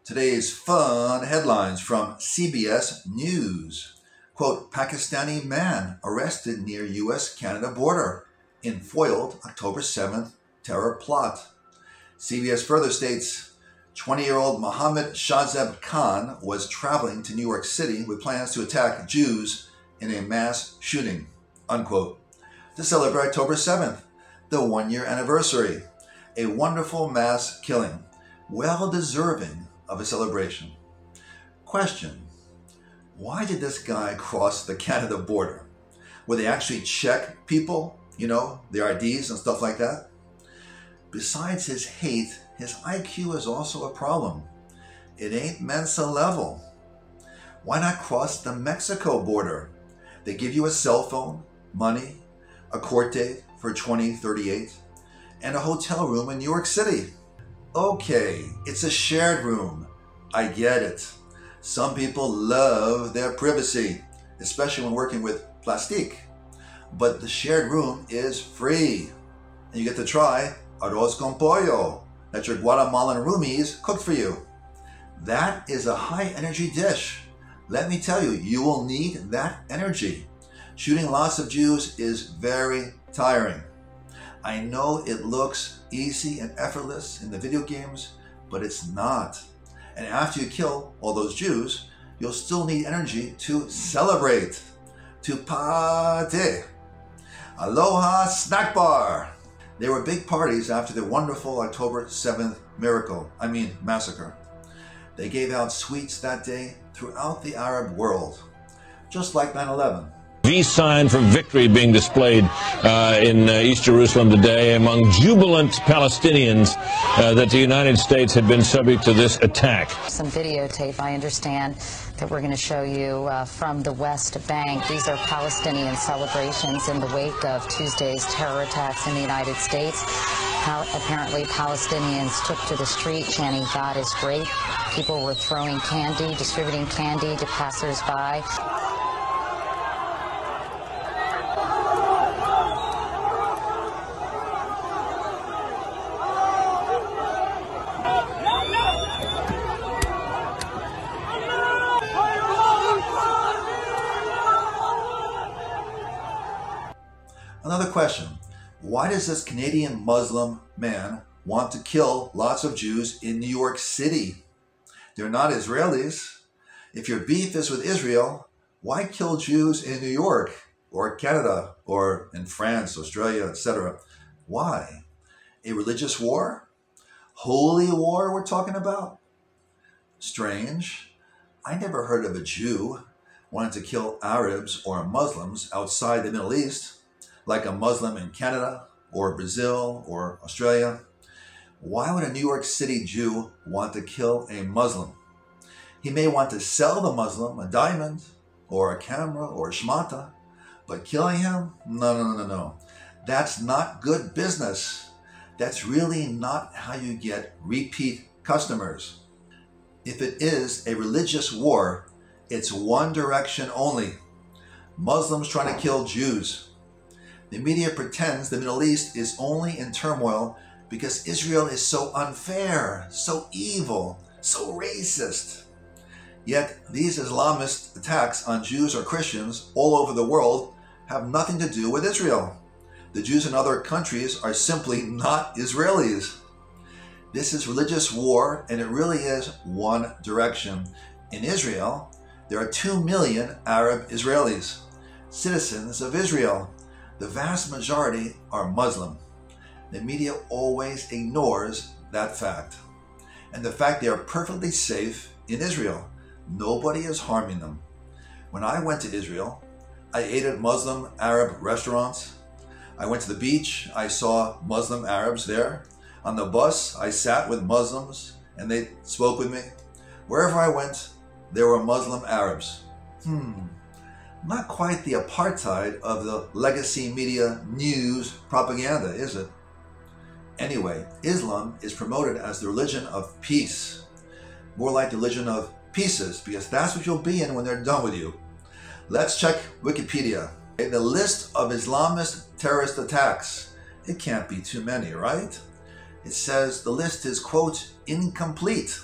Today's fun headlines from CBS News. Quote, Pakistani man arrested near U.S.-Canada border in foiled October 7th terror plot. CBS further states, 20-year-old Mohammed Shahzeb Khan was traveling to New York City with plans to attack Jews in a mass shooting, unquote, to celebrate October 7th, the one-year anniversary. A wonderful mass killing, well deserving of a celebration. Question, why did this guy cross the Canada border? Would they actually check people, their IDs and stuff like that? Besides his hate, his IQ is also a problem. It ain't Mensa level. Why not cross the Mexico border? They give you a cell phone, money, a court date for 2038, and a hotel room in New York City. Okay, it's a shared room. I get it. Some people love their privacy, especially when working with plastique. But the shared room is free. And you get to try arroz con pollo that your Guatemalan roomies cooked for you. That is a high energy dish. Let me tell you, you will need that energy. Shooting lots of Jews is very tiring. I know it looks easy and effortless in the video games, but it's not. And after you kill all those Jews, you'll still need energy to celebrate, to party. Aloha Snack Bar. There were big parties after the wonderful October 7th massacre. They gave out sweets that day throughout the Arab world, just like 9/11. V sign for victory being displayed in East Jerusalem today among jubilant Palestinians that the United States had been subject to this attack. Some videotape, I understand, that we're going to show you from the West Bank. These are Palestinian celebrations in the wake of Tuesday's terror attacks in the United States. Apparently, Palestinians took to the street chanting, "God is great." People were throwing candy, distributing candy to passersby. Another question, why does this Canadian Muslim man want to kill lots of Jews in New York City? They're not Israelis. If your beef is with Israel, why kill Jews in New York or Canada or in France, Australia, etc.? Why? A religious war? Holy war we're talking about? Strange. I never heard of a Jew wanting to kill Arabs or Muslims outside the Middle East, like a Muslim in Canada or Brazil or Australia. Why would a New York City Jew want to kill a Muslim? He may want to sell the Muslim a diamond or a camera or a shmata, but killing him? No. That's not good business. That's really not how you get repeat customers. If it is a religious war, it's one direction only. Muslims trying to kill Jews. The media pretends the Middle East is only in turmoil because Israel is so unfair, so evil, so racist. Yet these Islamist attacks on Jews or Christians all over the world have nothing to do with Israel. The Jews in other countries are simply not Israelis. This is religious war, and it really is one direction. In Israel, there are 2 million Arab Israelis, citizens of Israel. The vast majority are Muslim. The media always ignores that fact. And the fact they are perfectly safe in Israel. Nobody is harming them. When I went to Israel, I ate at Muslim Arab restaurants. I went to the beach. I saw Muslim Arabs there. On the bus, I sat with Muslims and they spoke with me. Wherever I went, there were Muslim Arabs. Not quite the apartheid of the legacy media news propaganda, is it? Anyway, Islam is promoted as the religion of peace. More like the religion of pieces, because that's what you'll be in when they're done with you. Let's check Wikipedia. The list of Islamist terrorist attacks. It can't be too many, right? It says the list is, quote, incomplete.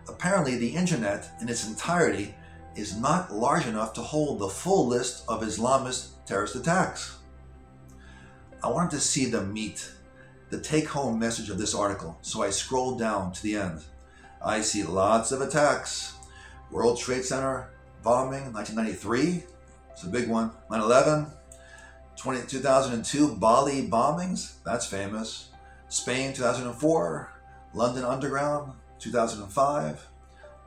Apparently the internet in its entirety is not large enough to hold the full list of Islamist terrorist attacks. I wanted to see the meat, the take-home message of this article, so I scrolled down to the end. I see lots of attacks. World Trade Center bombing, 1993, it's a big one. 9/11, 2002 Bali bombings, that's famous. Spain, 2004, London Underground, 2005.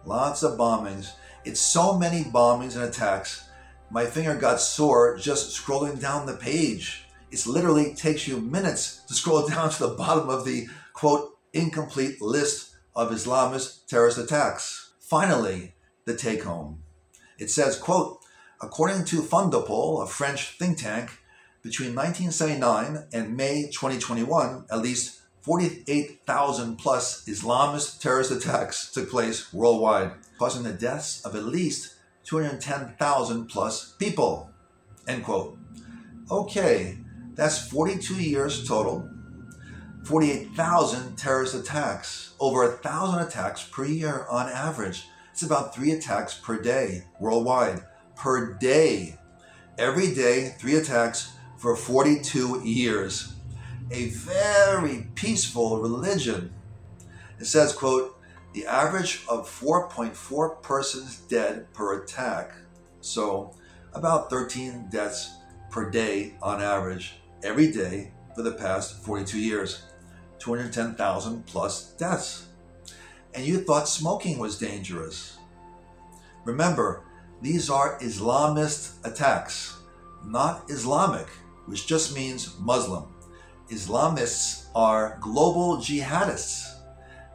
Lots of bombings. It's so many bombings and attacks, my finger got sore just scrolling down the page. It literally takes you minutes to scroll down to the bottom of the, quote, incomplete list of Islamist terrorist attacks. Finally, the take-home. It says, quote, according to Fundapol, a French think tank, between 1979 and May 2021, at least 48,000 plus Islamist terrorist attacks took place worldwide, causing the deaths of at least 210,000 plus people, end quote. Okay, that's 42 years total, 48,000 terrorist attacks, over 1,000 attacks per year on average. It's about 3 attacks per day worldwide, per day. Every day, 3 attacks for 42 years. A very peaceful religion. It says, quote, the average of 4.4 persons dead per attack. So about 13 deaths per day on average, every day for the past 42 years. 210,000 plus deaths. And you thought smoking was dangerous. Remember, these are Islamist attacks, not Islamic, which just means Muslim. Islamists are global jihadists.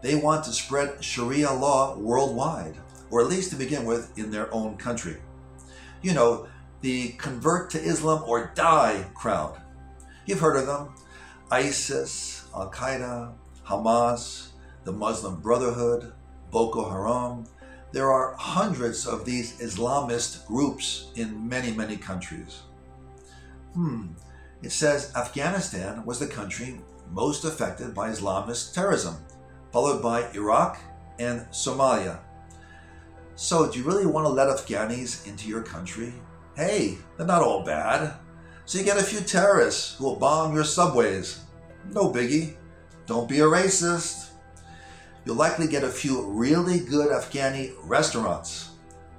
They want to spread Sharia law worldwide, or at least to begin with in their own country. You know, the convert to Islam or die crowd. You've heard of them. ISIS, Al-Qaeda, Hamas, the Muslim Brotherhood, Boko Haram. There are hundreds of these Islamist groups in many, many countries. It says Afghanistan was the country most affected by Islamist terrorism, followed by Iraq and Somalia. So do you really want to let Afghanis into your country? Hey, they're not all bad. So you get a few terrorists who will bomb your subways. No biggie. Don't be a racist. You'll likely get a few really good Afghani restaurants.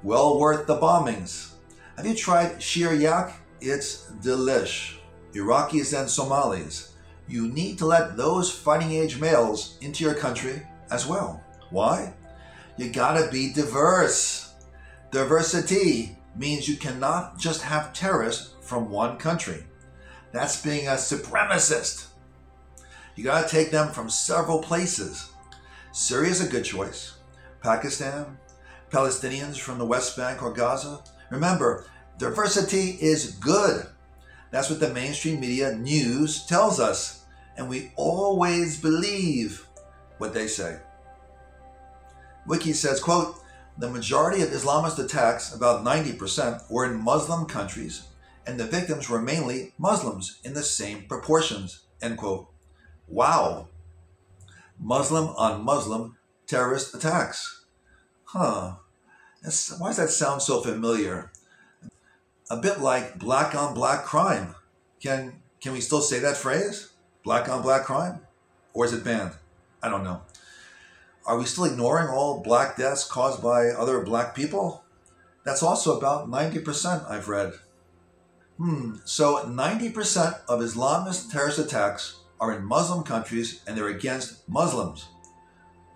Well worth the bombings. Have you tried sheer yak? It's delish. Iraqis and Somalis. You need to let those fighting age males into your country as well. Why? You gotta be diverse. Diversity means you cannot just have terrorists from one country. That's being a supremacist. You gotta take them from several places. Syria is a good choice. Pakistan, Palestinians from the West Bank or Gaza. Remember, diversity is good. That's what the mainstream media news tells us. And we always believe what they say. Wiki says, quote, the majority of Islamist attacks, about 90%, were in Muslim countries, and the victims were mainly Muslims in the same proportions, end quote. Wow. Muslim on Muslim terrorist attacks. Why does that sound so familiar? A bit like black on black crime. Can we still say that phrase? Black on black crime? Or is it banned? I don't know. Are we still ignoring all black deaths caused by other black people? That's also about 90%, I've read. So 90% of Islamist terrorist attacks are in Muslim countries and they're against Muslims.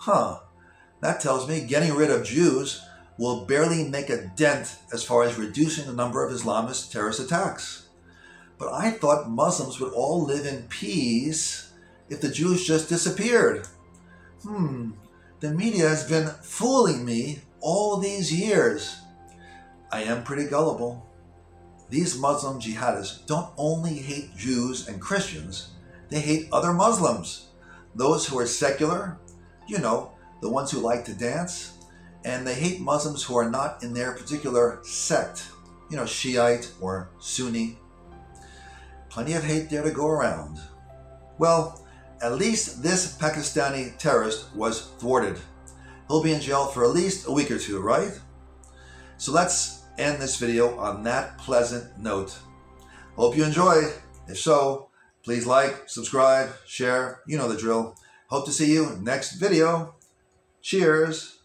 That tells me getting rid of Jews will barely make a dent as far as reducing the number of Islamist terrorist attacks. But I thought Muslims would all live in peace if the Jews just disappeared. The media has been fooling me all these years. I am pretty gullible. These Muslim jihadists don't only hate Jews and Christians, they hate other Muslims. Those who are secular, you know, the ones who like to dance, and they hate Muslims who are not in their particular sect, you know, Shiite or Sunni. Plenty of hate there to go around. Well, at least this Pakistani terrorist was thwarted. he'll be in jail for at least a week or two, right? So let's end this video on that pleasant note. Hope you enjoy. If so, please like, subscribe, share. You know the drill. Hope to see you next video. Cheers.